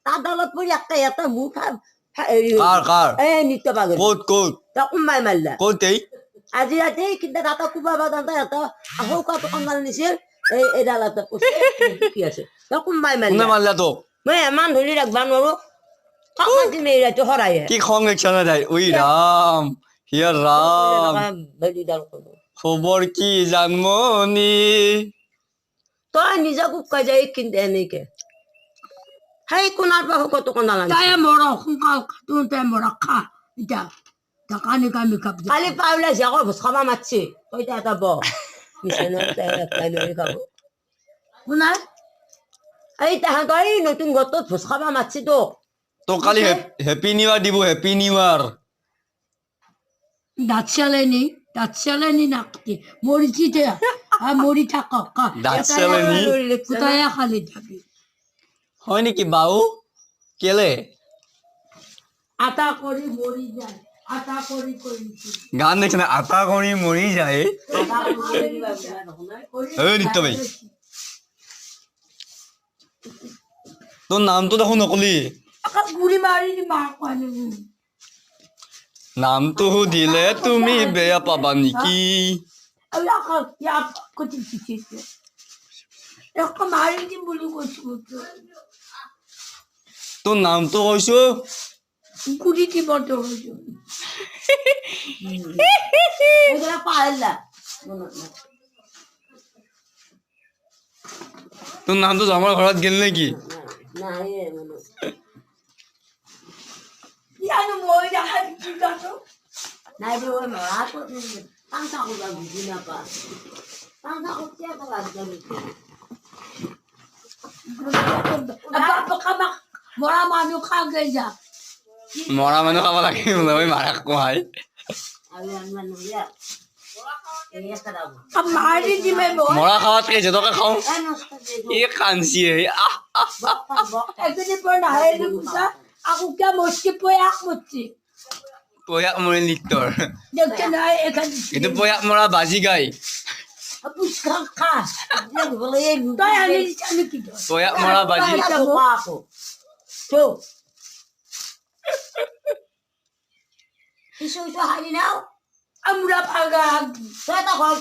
তার দলত পড়ি একটা মুখ কার নিত্য পাগল ক'ত তা কুম্বাই মারলা ক'তেই আজি রাতে কিন্তু দাদা কুবা বাদান এটা আহৌ কাটো কন্দাল নিছিল এই ডালাতে কি আছে তা কুম্বাই কোনে মারলা মাৰিলা তোক মই এমান ধৰি ৰাখবা নোৱাৰো কাকাতি মেৰাটো হৰাই কি খং একচনে তাই উই ৰাম হিয়া ৰাম ভেলিডাল কৰো খবৰ কি জানমনি তই নিজে কুকাই যায় কিন্তু এনেকে সেই কোনাৰ পৰা কত কন্দাল তাই মৰা সোনকাল খাতোন তাই মৰা খা এতিয়া কানি কামি খাব কালি পাউলে আকৌ ভোজ খাবা মাতছি তই এটা ব খাব শুনাই এই তাহাঁতৰ এই নতুন ঘৰটোত ভোজ খাবা মাতছি তোক তোক কালি হেপী নিউ ইয়াৰ দিব হেপী নিউ ইয়াৰ দাঁত চালেনি নাকটি মৰিছি দে মৰি থাক দাঁত চালেনি কোথায় খালি থাকি হয় নেকি বাউ কেলে আটা কৰি মৰি যায় আটা কৰি কৰিছি গান দেখিছে আটা কৰি মৰি যায় এই নিত্য ভাই তোৰ নামটো দেখোন নকলি গুৰি মাৰি দি মাৰ কোৱানি নামটো সুধিলে তুমি বেয়া পাবা নেকি মাৰি দিম বুলি কৈছো তোৰ নামটো কৈছো গুৰি দিব পাহৰিলা তোৰ নামটো আমাৰ ঘৰত গেল নেকি নাই মই দেখা দিছো নাই মৰা পাংচা কৰিবা বুজি নাপা পাংচা কৰিছে মৰা মানুহ খাগে যা মৰা মানুহ খাব লাগে মাৰা কোহাই মাৰি দিমে মৰা খাৱাত খাইছে তোকে খাওঁ এই কাঞ্চি এজনী পৰা নাহে কৈছা আকৌ কিয় মস্তি পয়াক মস্তি পয়াক মৰি নৃত্যৰ দেখছে নাই এখানে এইটো পয়াক মৰা বাজি গাই তই আনি আমি কি পয়াক মৰা বাজি কিছু হাৰি নাও আমৰা ভাগা ঘৰ